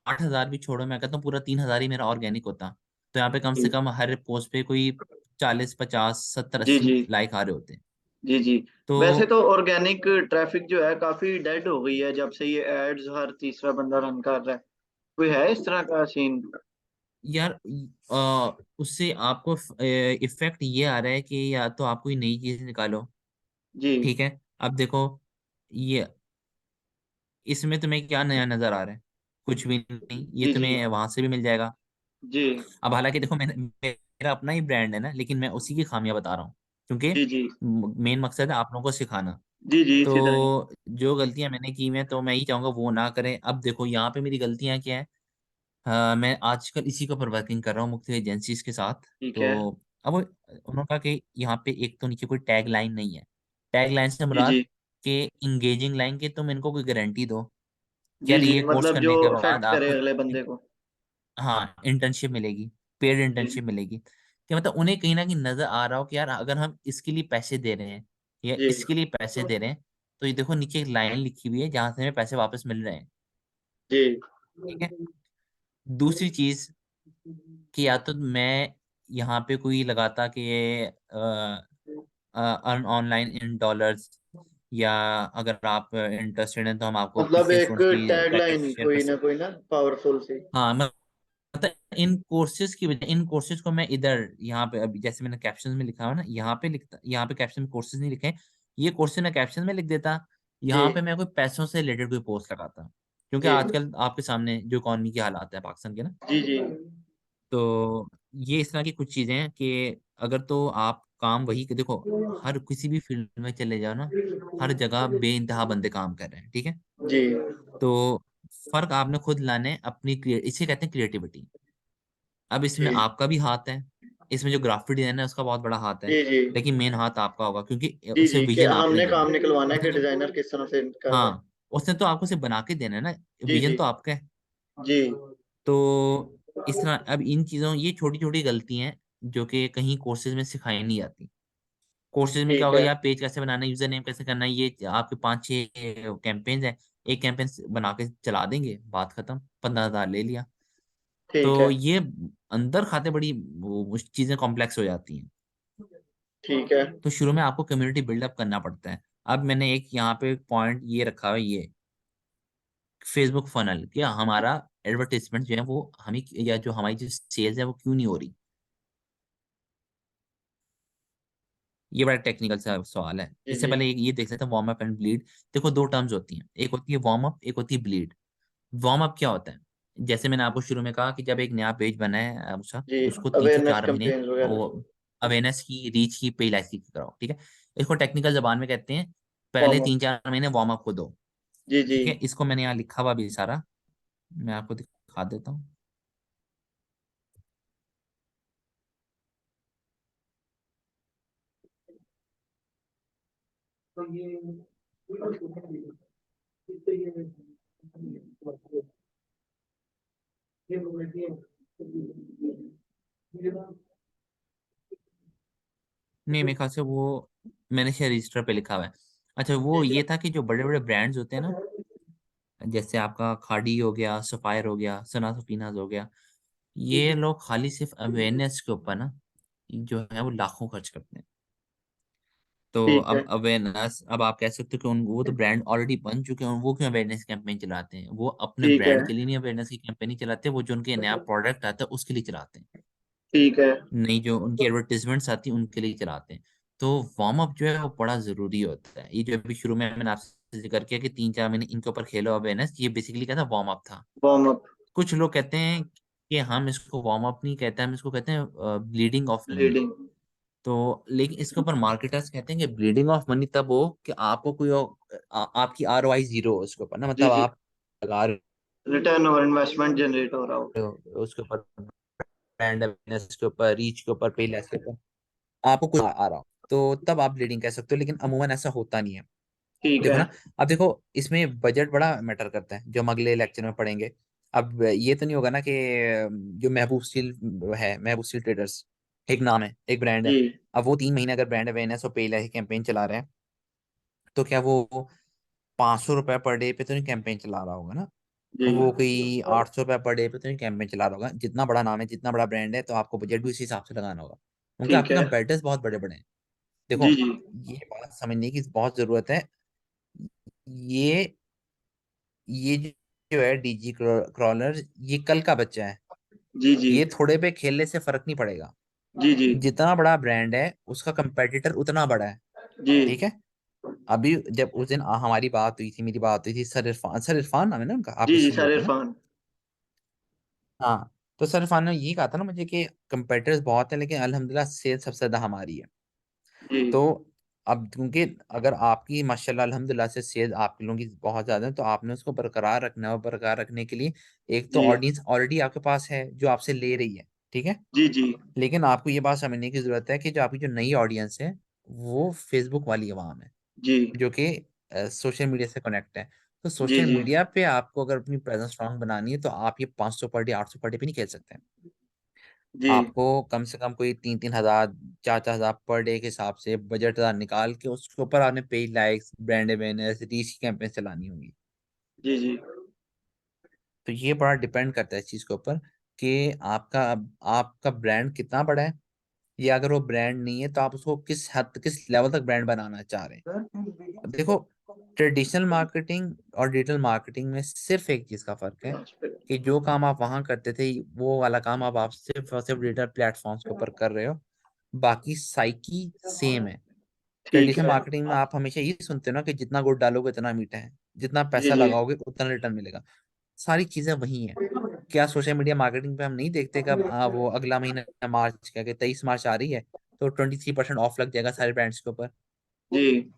8 हज़ार भी छोड़ो, मैं कहता हूँ पूरा 3 हज़ार ही मेरा ऑर्गेनिक होता, तो यहाँ पे कम से ठीक। कम हर पोस्ट पे कोई 40, 50, 70, जी 80 जी लाइक आ रहे होते हैं। जी जी। तो वैसे तो ऑर्गेनिक ट्रैफिक जो है काफी डेड हो गई है जब से ये एड्स हर तीसरा बंदा रन कर रहा है। कोई है इस तरह का सीन? यार उससे आपको इफेक्ट ये आ रहा है कि या तो आप कोई नई चीज निकालो, जी ठीक है। अब देखो, ये इसमें तुम्हें क्या नया नजर आ रहा है, कुछ भी नहीं, ये जी जी तुम्हें वहां से भी मिल जाएगा। जी अब हालांकि देखो, मैंने मेरा अपना ही ब्रांड है ना, लेकिन मैं उसी की खामियां बता रहा हूँ, क्योंकि जी जी मेन मकसद है आप लोगों को सिखाना। जी जी, इसी तरह ही। तो जो गलतियां मैंने की मैं तो मैं ही चाहूंगा वो ना करें। अब देखो यहाँ पे मेरी गलतियां क्या है। मैं आजकल इसी के ऊपर वर्किंग कर रहा हूँ मुख्तलिफ एजेंसीज के साथ। ठीक है। तो अब उन्होंने कहा कि यहाँ पे एक तो नीचे कोई टैग लाइन नहीं है। टैग लाइन से जी मुराद जी के इंगेजिंग लाइन के तुम इनको कोई गारंटी दो कि जी यार जी, ये कोर्स मतलब जो करने के बाद अफेक्ट करे आपको अगले बंदे को। हाँ इंटर्नशिप मिलेगी, पेड जी इंटर्नशिप मिलेगी। कि मतलब उन्हें कहीं ना कहीं नजर आ रहा हो कि यार अगर हम इसके लिए पैसे दे रहे हैं या जी इसके लिए पैसे दे रहे हैं, तो ये देखो नीचे एक लाइन लिखी हुई है जहां से हमें पैसे वापस मिल रहे हैं। जी ठीक है। दूसरी चीज कि या तो मैं यहाँ पे कोई लगाता कि अर्न ऑनलाइन इन डॉलर्स, या अगर आप इंटरेस्टेड हैं तो हम आपको मतलब कितने एक स्टूडेंट्स की टैग पैकेज लाइन ही शेयर कर कोई ना पावरफुल सी। हाँ मतलब इन कोर्सेज की वजह, इन कोर्सेज को मैं इधर यहाँ पे अभी जैसे मैंने कैप्शन में लिखा हुआ है ना, यहाँ पे लिखता, यहाँ पे कैप्शन में कोर्सेज नहीं लिखे हैं। ये कोर्सेज मैं कैप्शन में लिख देता, जी यहाँ पे मैं कोई पैसों से रिलेटेड कोई पोस्ट लगाता, क्योंकि जी आजकल आपके सामने जो इकॉनमी की हालात है पाकिस्तान के ना। जी जी तो ये इस तरह की कुछ चीजें हैं कि अगर तो आप काम वही देखो, हर किसी भी फील्ड में चले जाओ ना, हर जगह बेइंतहा बंदे काम कर रहे हैं। ठीक है। जी तो फर्क आपने खुद लाने हैं अपनी इसे कहते हैं क्रिएटिविटी। अब इसमें जी आपका भी हाथ है, इसमें जो ग्राफिक डिजाइन है उसका बहुत बड़ा हाथ है, जी जी लेकिन मेन हाथ आपका होगा क्योंकि जी उसे जी, कि विजन आपने हमने देना काम है। निकलवाना है उसने कि तो डिजाइनर किस तरह से कर रहा है। हाँ, उसने तो आपको सिर्फ बना के देना है ना, जी विजन जी तो आपका है। जी तो इस तरह अब इन चीजों, ये छोटी छोटी गलती हैं जो कि कहीं कोर्सेज में सिखाई नहीं जाती। कोर्सेज में क्या ठीक होगा, है यार पेज कैसे बनाना है, यूजर नेम कैसे करना है, ये आपके 5-6 कैंपेन्स हैं, एक कैंपेन बना के चला देंगे, बात खत्म, 15,000 ले लिया। ठीक है तो ये अंदर खाते बड़ी चीजें कॉम्प्लेक्स हो जाती हैं। ठीक है तो शुरू में आपको कम्युनिटी बिल्डअप करना पड़ता है। अब मैंने एक यहाँ पे पॉइंट ये रखा है, ये फेसबुक फनल, क्या हमारा एडवर्टाइजमेंट जो है वो हमें, या जो हमारी जो सेल्स है वो क्यों नहीं हो रही। ये बड़ा टेक्निकल सा सवाल है। जी इससे जी पहले ये देख लेते हैं वार्म अप एंड ब्लीड। देखो दो टर्म्स होती हैं, एक होती है वार्म अप, एक होती है ब्लीड। वार्म अप क्या होता है, जैसे मैंने आपको शुरू में कहा कि जब एक नया पेज बना है उसका, जी, उसको 3 से 4 अवेयरनेस महीने कैंपेन्स वगैरह। वो अवेयरनेस की, रीच की, पे इलास्टिक की कराओ। ठीक है। इसको टेक्निकल जबान में कहते हैं पहले वार्म अप। 3-4 महीने वार्म अप को दो। जी जी ठीक है। इसको मैंने यहाँ लिखा हुआ भी सारा, मैं आपको दिखा देता हूँ। नहीं, मेरे ख्याल से वो मैंने शायद रजिस्टर पे लिखा हुआ है। अच्छा, वो ठीक है ये था कि जो बड़े बड़े ब्रांड्स होते हैं ना, जैसे आपका खाड़ी हो गया, सफायर हो गया, सना सफीनाज हो गया, ये लोग खाली सिर्फ अवेयरनेस के ऊपर ना जो है वो लाखों खर्च करते हैं। तो ठीक है अब अवेयरनेस, अब आप कह सकते हो कि वो तो ब्रांड ऑलरेडी बन चुके हैं, वो क्यों अवेयरनेस कैंपेन चलाते हैं। वो अपने ठीक है ब्रांड के लिए नहीं अवेयरनेस की कैंपेन नहीं चलाते, वो जो उनके नया प्रोडक्ट आता है उसके लिए चलाते हैं। ठीक है नहीं, जो उनकी एडवर्टीजमेंट्स आती है उनके लिए चलाते हैं। तो वार्म अप जो है वो बड़ा जरूरी होता है। ये जो अभी शुरू में मैंने आपसे जिक्र किया कि 3-4 महीने इनके ऊपर खेलो अवेयरनेस, ये बेसिकली क्या था, वार्म अप था। Warm up. कुछ लोग कहते हैं कि हम इसको वार्म अप नहीं कहते, हम इसको कहते हैं ब्लीडिंग ऑफ मनी। लीडिंग। तो लेकिन इसके ऊपर मार्केटर्स कहते हैं कि ब्लीडिंग ऑफ मनी तब हो कि आपको कोई आपकी ROI जीरो हो उसके ऊपर ना, जी मतलब जी, आप लगा रहे रिटर्न और इन्वेस्टमेंट जनरेट हो रहा हो। हो उसके ऊपर, ब्रांड अवेयरनेस के ऊपर, रीच के ऊपर, पे लेस के ऊपर, आपको कुछ आ रहा हो, तो तब आप ब्लीडिंग कह सकते हो, लेकिन अमूमन ऐसा होता नहीं है। ठीक देखो है ना, अब देखो इसमें बजट बड़ा मैटर करता है, जो हम अगले लेक्चर में पढ़ेंगे। अब ये तो नहीं होगा ना कि जो महबूब स्टील है, महबूब स्टील ट्रेडर्स एक नाम है, एक ब्रांड है। जी अब वो 3 महीने अगर ब्रांड अवेयरनेस और पे कैंपेन चला रहे हैं, तो क्या वो 500 रुपये पर डे पे तो नहीं कैंपेन चला रहा होगा ना। जी वो कोई 800 रुपये पर डे पे तो नहीं कैंपेन चला रहा होगा। जितना बड़ा नाम है, जितना बड़ा ब्रांड है, तो आपको बजट भी उसी हिसाब से लगाना होगा, क्योंकि ठीक आपके है कंपेटिटर्स बहुत बड़े बड़े हैं। देखो, जी जी ये बात समझने की बहुत जरूरत है। ये ये जो है डीजी क्रॉलर, ये कल का बच्चा है। जी जी ये थोड़े पे खेलने से फर्क नहीं पड़ेगा। जी जी जितना बड़ा ब्रांड है उसका कंपेटिटर उतना बड़ा है। जी ठीक है। अभी जब उस दिन हमारी बात हुई थी, मेरी बात हुई थी, सर इरफान, सर इरफान नाम है ना उनका, जी आपने जी, सुन सर रखा है ना। इरफान। हाँ। तो सर इरफान ने यही कहा था ना मुझे कि कंपेटिटर्स बहुत है लेकिन अल्हम्दुलिल्लाह सेल सबसे ज्यादा हमारी है। जी तो अब क्योंकि अगर आपकी माशाल्लाह अल्हम्दुलिल्लाह से सेल आप लोगों की बहुत ज्यादा है तो आपने उसको बरकरार रखना है, और बरकरार रखने के लिए एक तो जी ऑडियंस ऑलरेडी आपके पास है जो आपसे ले रही है, ठीक है। जी जी लेकिन आपको ये बात समझने की जरूरत है कि जो आपकी जो नई ऑडियंस है वो फेसबुक वाली अवाम है, जी जो कि सोशल मीडिया से कनेक्ट है। तो जी सोशल जी मीडिया पे आपको अगर अपनी प्रेजेंस स्ट्रांग बनानी है तो आप ये 500 पर डे 800 पर डे पे नहीं खेल सकते। जी आपको कम से कम कोई 3-3 हजार 4-4 हजार पर डे के हिसाब से बजट निकाल के उसके ऊपर आपने page likes brand awareness reach की कैंपेन चलानी होगी। जी जी तो ये बड़ा डिपेंड करता है इस चीज के ऊपर कि आपका ब्रांड कितना बड़ा है, या अगर वो ब्रांड नहीं है तो आप उसको किस लेवल तक ब्रांड बनाना चाह रहे हैं। अब देखो, ट्रेडिशनल मार्केटिंग और डिजिटल मार्केटिंग में सिर्फ एक चीज का फर्क है कि जो काम आप वहां करते थे वो वाला काम अब आप सिर्फ और सिर्फ डिजिटल प्लेटफॉर्म्स के ऊपर कर रहे हो। बाकी साइकी सेम है। ठीक ट्रेडिशनल है। मार्केटिंग में आप हमेशा ये सुनते हो ना कि जितना गुड़ डालोगे उतना मीठा है, जितना जी पैसा जी लगाओगे उतना रिटर्न मिलेगा। सारी चीजें वही हैं। क्या सोशल मीडिया मार्केटिंग पे हम नहीं देखते कब वो अगला महीना मार्च क्या 23 मार्च आ रही है तो 23% ऑफ लग जाएगा सारे ब्रांड्स के ऊपर। जी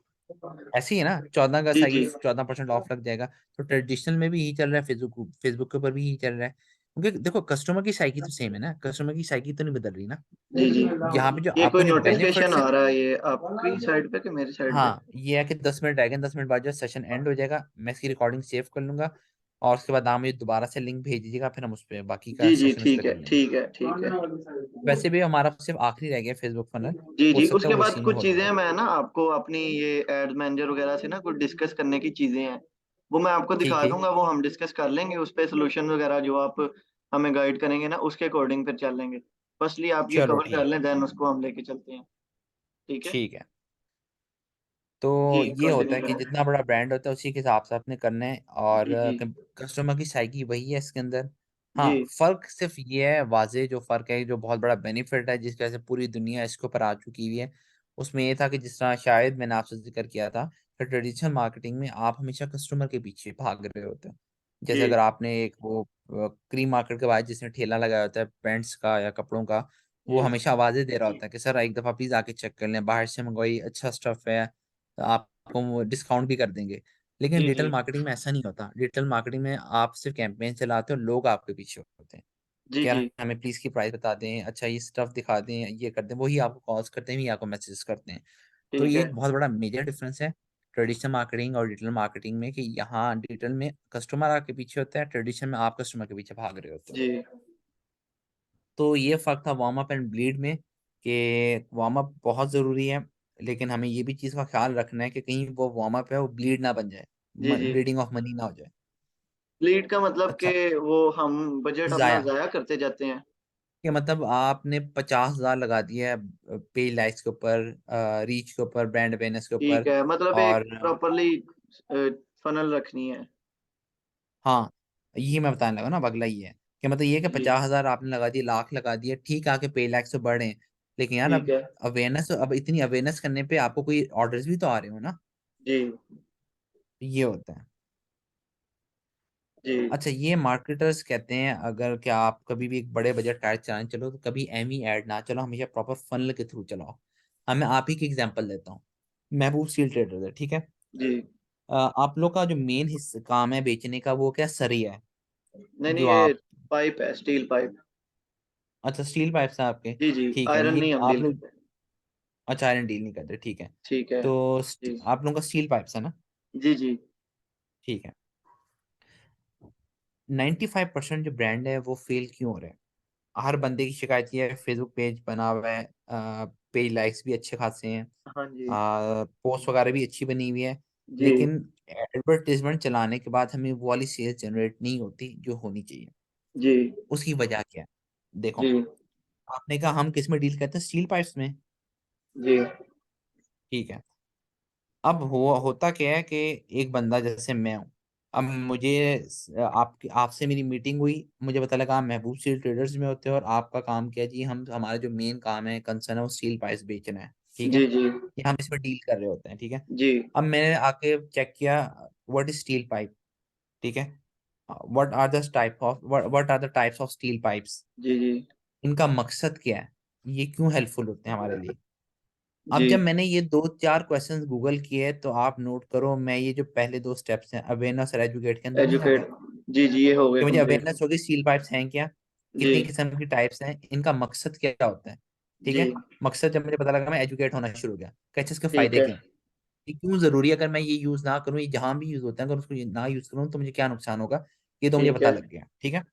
ऐसे ही है ना, 14 जी अगस्त आएगी जी 14% ऑफ लग जाएगा। तो ट्रेडिशनल में भी यही चल रहा है, फेसबुक फेसबुक के ऊपर भी यही चल रहा है, क्योंकि देखो कस्टमर की साइकी तो सेम है ना, कस्टमर की साइकी तो नहीं बदल रही ना। जी जी यहाँ पे जो ये कोई आपको जो नोटिफिकेशन बेनिफिट्स है, आ रहा है, ये आपकी साइड पे कि मेरी साइड पे? हाँ ये है कि 10 मिनट आएगा, 10 मिनट बाद जो सेशन एंड हो जाएगा मैं इसकी रिकॉर्डिंग सेव कर लूंगा, और उसके बाद आप मुझे दोबारा से लिंक भेज दीजिएगा, फिर हम उस पर बाकी का जी जी सेशन उस पर ठीक है कर लेंगे। ठीक है ठीक है। वैसे भी हमारा सिर्फ आखिरी रह गया फेसबुक फनल, जी हो जी सकता है उसके वो बाद इसी में कुछ हो चीजें जाए। मैं ना आपको अपनी ये एड मैनेजर वगैरह से ना कुछ डिस्कस करने की चीजें हैं, वो मैं आपको ठीक दिखा ठीक। दूंगा, वो हम डिस्कस कर लेंगे उस पे, सोल्यूशन वगैरह जो आप हमें गाइड करेंगे ना उसके अकॉर्डिंग फिर चलेंगे। फर्स्टली आप ये चलो कवर कर ठीक लें, है। देन उसको हम लेके चलते हैं। ठीक है। ठीक है। तो जी ये होता कंटिन्यू है कि करें। जितना बड़ा ब्रांड होता है उसी के हिसाब से आपने करना है, और जी जी कस्टमर की साइकी वही है इसके अंदर। जी हाँ फर्क सिर्फ ये है, वाजे जो फर्क है, जो बहुत बड़ा बेनिफिट है जिसकी वजह से पूरी दुनिया इसके ऊपर आ चुकी हुई है, उसमें ये था कि जिस तरह शायद मैंने आपसे जिक्र किया था कि ट्रेडिशनल मार्केटिंग में आप हमेशा कस्टमर के पीछे भाग रहे होते हैं। जैसे जी अगर आपने एक वो क्रीम मार्केट के बाद जिसने ठेला लगाया होता है पेंट्स का या कपड़ों का, वो जी हमेशा आवाजें दे रहा होता है कि सर एक दफा प्लीज आके चेक कर लें, बाहर से मंगवाई अच्छा स्टफ है, आपको डिस्काउंट भी कर देंगे। लेकिन जी जी डिजिटल मार्केटिंग में ऐसा नहीं होता। डिजिटल मार्केटिंग में आप सिर्फ कैंपेन चलाते हो, लोग आपके पीछे होते हैं जी कि यार जी हमें प्लीज की प्राइस बता दें, अच्छा ये स्टफ दिखा दें, ये कर दें, वही आपको कॉल्स करते हैं, वही आपको मैसेज करते हैं। तो ठीक ये है। एक बहुत बड़ा मेजर डिफरेंस है ट्रेडिशनल मार्केटिंग और डिजिटल मार्केटिंग में, कि यहाँ डिजिटल में कस्टमर आपके पीछे होता है, ट्रेडिशनल में आप कस्टमर के पीछे भाग रहे होते हो। जी तो ये फर्क था वार्म अप एंड ब्लीड में, कि वार्म अप बहुत जरूरी है, लेकिन हमें ये भी चीज का ख्याल रखना है कि कहीं वो वार्म अप है वो ब्लीड ना बन जाए, जी जी ब्लीडिंग ऑफ मनी ना हो जाए। लीड का मतलब कि अच्छा, वो हम बजट अपना जाया जाया करते जाते हैं? कि मतलब आपने 50 हजार लगा दिया है पेज लाइक्स के ऊपर, रीच के ऊपर, ब्रांड अवेयरनेस के ठीक ऊपर, है, मतलब एक और प्रॉपरली फनल रखनी है। हाँ ये मैं बताने लगा ना, अब अगला ये है कि मतलब ये कि जी 50 हजार आपने लगा दिए, लाख लगा दिए, ठीक है, आके पेज लाइक्स तो बढ़े, लेकिन यार ठीक अब है। अवेयरनेस, अब इतनी अवेयरनेस करने पे आपको कोई ऑर्डर्स भी तो आ रहे हो ना। जी ये होता है। जी अच्छा, ये मार्केटर्स कहते हैं अगर क्या आप कभी भी एक बड़े बजट का ऐड चलाने चलो तो कभी एम ही ऐड ना चलो, हमेशा प्रॉपर फनल के थ्रू चलाओ। मैं आप ही की एग्जांपल देता हूँ। महबूब स्टील ट्रेडर्स है, ठीक है। जी आप लोग का जो मेन हिस्सा काम है बेचने का वो क्या सरिया है, नहीं नहीं, जो ये आप, पाइप है, स्टील पाइप। अच्छा स्टील पाइप्स हैं आपके, जी जी, ठीक है आयरन ये नहीं हम आप डील लोग, करते। अच्छा आयरन डील नहीं करते, ठीक है। ठीक है। तो जी आप लोगों का स्टील पाइप्स है ना, जी जी ठीक है। 95% जो ब्रांड है वो फेल क्यों हो रहे हैं? हर बंदे की शिकायत ये है, फेसबुक पेज बना हुआ है, पेज लाइक्स भी अच्छे खासे हैं, हाँ जी पोस्ट वगैरह भी अच्छी बनी हुई है, जी लेकिन एडवर्टीजमेंट चलाने के बाद हमें वो वाली सेल्स जनरेट नहीं होती जो होनी चाहिए। जी उसकी वजह क्या है? देखो, जी आपने कहा हम किस में डील करते हैं, स्टील पाइप्स में, जी ठीक है। अब होता क्या है कि एक बंदा जैसे मैं हूँ, अब मुझे आपकी आपसे मेरी मीटिंग हुई, मुझे पता लगा आप महबूब स्टील ट्रेडर्स में होते हो और आपका काम क्या है जी, हम हमारा जो मेन काम है कंसर्न है वो स्टील पाइप्स बेचना है, ठीक है, जी जी ये हम इसमें डील कर रहे होते हैं, ठीक है। जी अब मैंने आके चेक किया व्हाट इज स्टील पाइप, ठीक है। What are the types of steel pipes, जी जी इनका मकसद क्या है, ये क्यों हेल्पफुल होते हैं हमारे लिए। अब जी। जब मैंने ये 2-4 क्वेश्चंस गूगल किए तो आप नोट करो, मैं ये जो पहले 2 स्टेप्स हैं अवेयरनेस और एजुकेट के अंदर नहीं आ गया, एजुकेट। जी जी, ये हो गए कि मुझे कंप्लीट। अवेयरनेस होगी स्टील पाइप्स हैं क्या, जी कितनी किस्म की टाइप्स हैं, इनका मकसद क्या होता है। ठीक जी। है, मकसद जब मुझे पता लगा मैं एजुकेट होना शुरू हो गया कि अच्छा इसके ठीक फायदे है। क्या हैं, ये क्यों जरूरी है, अगर मैं ये यूज ना करूँ, ये जहां भी यूज होता है अगर उसको ना यूज करूँ तो मुझे क्या नुकसान होगा, ये तो मुझे ठीक पता है। लग गया। ठीक है,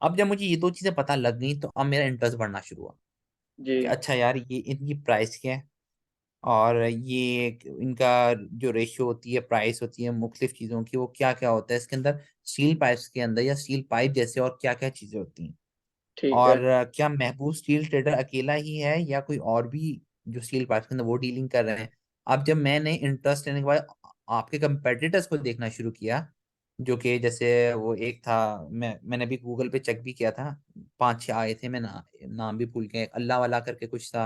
अब जब मुझे ये 2 चीजें पता लग गई तो अब मेरा इंटरेस्ट बढ़ना शुरू हुआ जी कि अच्छा यार ये इनकी प्राइस क्या है, और ये इनका जो रेशियो होती है, प्राइस होती है मुख्तलिफ चीज़ों की, वो क्या क्या होता है इसके अंदर, स्टील पाइप्स के अंदर या स्टील पाइप जैसे और क्या क्या चीज़ें होती हैं। ठीक है। और क्या महबूब स्टील ट्रेडर अकेला ही है या कोई और भी जो स्टील पाइप्स के अंदर वो डीलिंग कर रहे हैं। अब जब मैंने इंटरेस्ट लेने के बाद आपके कंपेटिटर्स को देखना शुरू किया, जो कि जैसे वो एक था, मैंने भी गूगल पे चेक भी किया था, 5-6 आए थे, मैं नाम भी भूल गया, एक अल्लाह वाला करके कुछ था,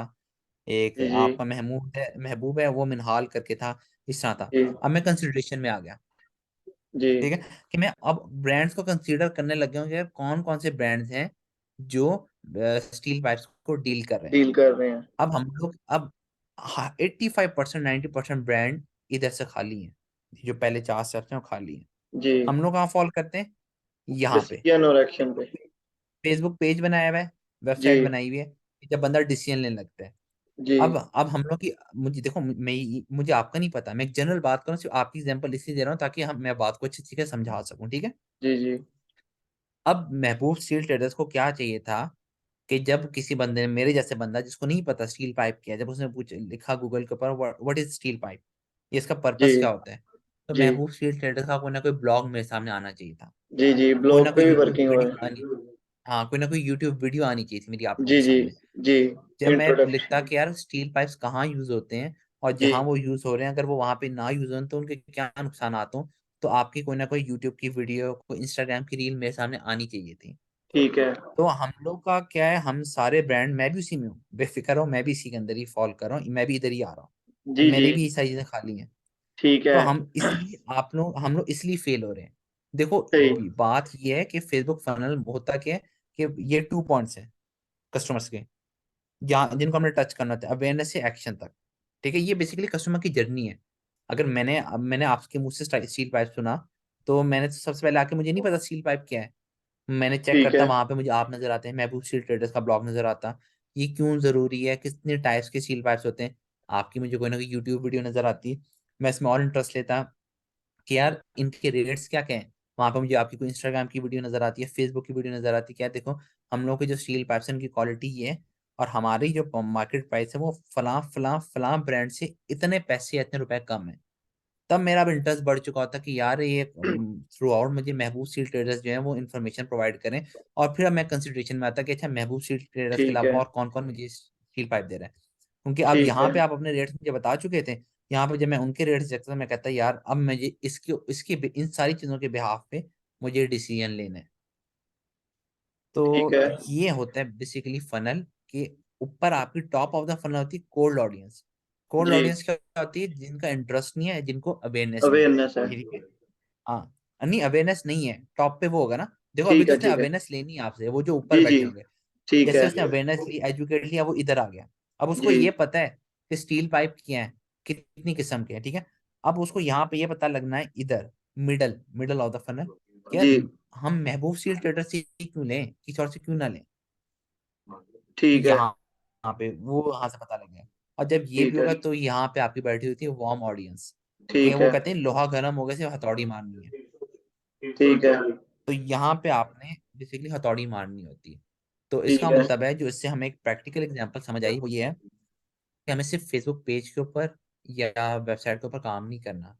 एक जी जी आपका महबूब है वो मिनहाल करके था, इस तरह था। जी अब मैं कंसिडरेशन में आ गया, जी। ठीक है, कि मैं अब ब्रांड्स को कंसीडर करने लग गया हूँ कि यार कौन कौन से ब्रांड्स हैं जो स्टील पाइप्स को डील कर रहे हैं। डील कर रहे हैं। अब हम लोग अब 85% 90% ब्रांड इधर से खाली हैं, जो पहले 4 स्टेप्स हैं वो खाली हैं। जी। हम लोग कहाँ फॉल करते हैं, यहाँ पे डिसीजन और एक्शन पे। फेसबुक पेज बनाया हुआ है, जी वेबसाइट बनाई हुई है, जब बंदा डिसीजन लेने लगता है। जी अब हम लोग की, मुझे देखो, मुझे आपका नहीं पता, मैं एक जनरल बात करूँ, सिर्फ आपकी एग्जांपल इसलिए दे रहा हूँ ताकि हम मैं बात को अच्छी तरीके से समझा सकूं। ठीक है, जी जी अब महबूब स्टील ट्रेडर्स को क्या चाहिए था कि जब किसी बंदे ने, मेरे जैसे बंदा जिसको नहीं पता स्टील पाइप क्या है, जब उसने पूछ लिखा गूगल के ऊपर व्हाट इज स्टील पाइप, ये इसका जी पर्पस क्या होता है, तो जी महबूब स्टील ट्रेडर्स का कोई ना कोई ब्लॉग मेरे सामने आना चाहिए था, जी जी। कोई ना ब्लॉग कोई पे भी यूट्यूब वर्किंग हुआ वीडियो है। आनी, हाँ कोई ना कोई यूट्यूब वीडियो आनी चाहिए थी मेरी आंखों जी के जी सामने। जी। जब मैं लिखता इंट्रोडक्शन। कि यार स्टील पाइप्स कहाँ यूज होते हैं और जी। जहां वो यूज हो रहे हैं, अगर वो वहां पे ना यूज हो तो उनके क्या नुकसान आते हो, तो आपकी कोई ना कोई यूट्यूब की वीडियो, कोई इंस्टाग्राम की रील मेरे सामने आनी चाहिए थी। ठीक है। तो हम लोग का क्या है, हम सारे ब्रांड, मैं भी उसी में हूँ, बेफिक्र हो, मैं भी इसी के अंदर ही फॉल कर रहा हूँ, मैं भी इधर ही आ रहा हूँ, जी जी। मेरे भी ये सारी चीजें खाली हैं। ठीक तो है। हम लोग इसलिए फेल हो रहे हैं। देखो, सही। बात ये है कि फेसबुक फनल होता क्या है, कि ये 2 पॉइंट्स हैं कस्टमर्स के, जहाँ जिनको हमने टच करना होता है अवेयरनेस से एक्शन तक। ठीक है, ये बेसिकली कस्टमर की जर्नी है। अगर मैंने आपके मुंह से स्टील पाइप सुना, तो मैंने तो सबसे पहले आके, मुझे नहीं पता स्टील पाइप क्या है, मैंने चेक ठीक करता, है। वहां पे मुझे आप नजर आते हैं, महबूब स्टील ट्रेडर्स का ब्लॉग नजर आता, ये क्यों जरूरी है, कितने टाइप्स के स्टील पाइप्स होते हैं, आपकी मुझे कोई ना कोई यूट्यूब वीडियो नजर आती, मैं इसमें और इंटरेस्ट लेता कि यार इनके रेट्स क्या क्या हैं, वहां पे मुझे आपकी कोई इंस्टाग्राम की वीडियो नजर आती है, फेसबुक की वीडियो नजर आती है, क्या देखो हम लोग के जो स्टील पाइप्स हैं उनकी क्वालिटी ये है, और हमारी जो मार्केट प्राइस है वो फलां फलां फलां ब्रांड से इतने पैसे या इतने रुपए कम है। तब मेरा अब इंटरेस्ट बढ़ चुका होता कि यार ये थ्रू आउट मुझे महबूब स्टील ट्रेडर्स जो है वो इन्फॉर्मेशन प्रोवाइड करें। और फिर अब मैं कंसिडरेशन में आता कि अच्छा महबूब स्टील ट्रेडर्स के ठीक अलावा है। और कौन कौन मुझे स्टील पाइप दे रहा है, क्योंकि अब ठीक यहाँ है। पे आप अपने रेट्स मुझे बता चुके थे, यहाँ पे जब मैं उनके रेट्स देखता था मैं कहता यार अब मुझे इसके इसके इन सारी चीजों के बिहाफ पे मुझे डिसीजन लेना है। ठीक तो है। ये होता है बेसिकली फनल के ऊपर, आपकी टॉप ऑफ द फनल होती है कोल्ड ऑडियंस। कोल्ड जी। ऑडियंस क्या होती है, जिनका इंटरेस्ट नहीं है, जिनको अवेयरनेस नहीं है। अवेयरनेस है। ठीक है, हाँ, नहीं अवेयरनेस नहीं है, टॉप पे वो होगा ना, देखो अभी ठीक तो है। उसने ठीक है। अवेयरनेस लेनी है आपसे, वो जो ऊपर जी जी। बैठे होंगे, ठीक जैसे है। उसने अवेयरनेस ली, एजुकेट लिया, वो इधर आ गया। अब उसको जी ये पता है कि स्टील पाइप क्या है, कितनी किस्म के हैं। ठीक है, अब उसको यहाँ पे ये पता लगना है, इधर middle middle of the funnel, कि यार जी। हम महबूब स्टील ट्रेडर से ही क्यों लें, किसी और से क्यों ना लें। तो ठीक है। यहाँ पे वो वहां से पता लग गया। और जब ये भी ठीक है। होगा तो यहाँ पे आपकी बैठी होती है वार्म ऑडियंस, कि ठीक वो है। कहते हैं लोहा गर्म हो गया, सिर्फ हथौड़ी मारनी है। ठीक है। तो यहाँ पे आपने बेसिकली हथौड़ी मारनी होती है। तो ठीक इसका है। मतलब है, जो इससे हमें एक प्रैक्टिकल एग्जांपल समझ आई वो ये है कि हमें सिर्फ फेसबुक पेज के ऊपर या वेबसाइट के ऊपर काम नहीं करना,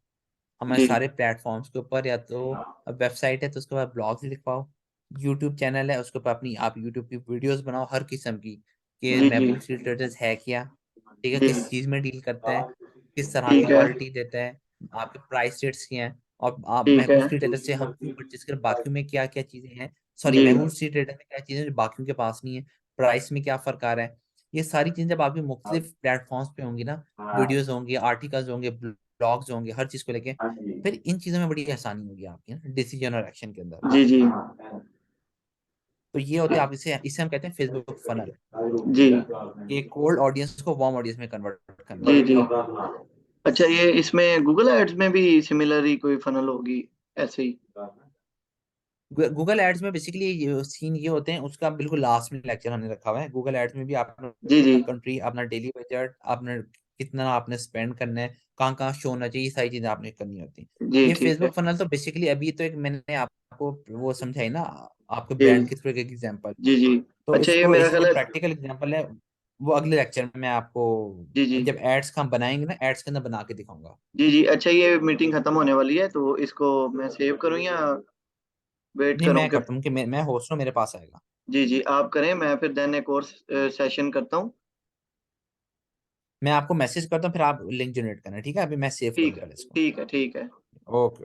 हमारे जी सारे प्लेटफॉर्म्स के ऊपर, या तो वेबसाइट है तो उसके बाद ब्लॉग्स लिखवाओ, यूट्यूब चैनल है उसके ऊपर अपनी आप यूट्यूब की वीडियोस बनाओ हर किस्म की, कि जी जी महबूब स्टील ट्रेडर्स है क्या, ठीक है, जी। किस चीज में डील करता है, किस तरह की ठीक है। क्वालिटी देता है, आपके प्राइस रेट्स क्या हैं, और आप ठीक महबूब है। स्टील ट्रेडर्स से हम क्यों परचेज करें, बाकियों में क्या क्या चीजें हैं, सॉरी जी महबूब स्टील ट्रेडर्स में क्या चीजें हैं जो बाकियों के पास नहीं है, प्राइस में क्या फर्क आ रहा है। ये सारी चीजें जब आपकी मुख्तलिफ प्लेटफॉर्म्स पे होंगी ना, वीडियोस होंगी, आर्टिकल्स होंगे, ब्लॉग्स होंगे, हर चीज को लेके फिर इन चीजों में बड़ी आसानी होगी आपकी ना डिसीजन और एक्शन के अंदर। जी जी तो ये होते हैं आप इसे हम कहते हैं फेसबुक फनल, जी कि कोल्ड ऑडियंस को वार्म ऑडियंस में कन्वर्ट करना। जी जी। अच्छा, ये इसमें गूगल एड्स में भी सिमिलर ही कोई फनल होगी ऐसे ही? गूगल एड्स में बेसिकली सीन ये होते हैं, उसका बिल्कुल लास्ट में लेक्चर हमने रखा हुआ है। गूगल एड्स में भी आपने जी जी अपना कंट्री, अपना डेली बजट, आपने कितना आपने स्पेंड करना है, कहाँ कहाँ शो होना चाहिए, ये सारी चीजें आपने करनी होती हैं। जी। ये ठीक है। फेसबुक फनल तो बेसिकली अभी तो एक मैंने आपको वो समझाई ना, आपके जी ब्रांड के थ्रू एक एग्जांपल। जी जी। तो अच्छा, ये इसको मेरा इसकी ख्याल जो है। प्रैक्टिकल एग्जांपल है वो अगले लेक्चर में मैं आपको, जी जी जब एड्स का हम बनाएंगे ना, एड्स के अंदर बना के दिखाऊंगा। जी जी। अच्छा, ये मीटिंग खत्म होने वाली है तो इसको मैं सेव करूँ या वेट नहीं, करूँ मैं कि? करता हूँ कि मैं होस्ट हूँ, मेरे पास आएगा। जी जी, आप करें, मैं फिर देन एक और सेशन करता हूँ। मैं आपको मैसेज करता हूँ, फिर आप लिंक जनरेट करना, ठीक है? अभी मैं सेव करूँ ठीक है पहले इसको। ठीक है ठीक है। ओके।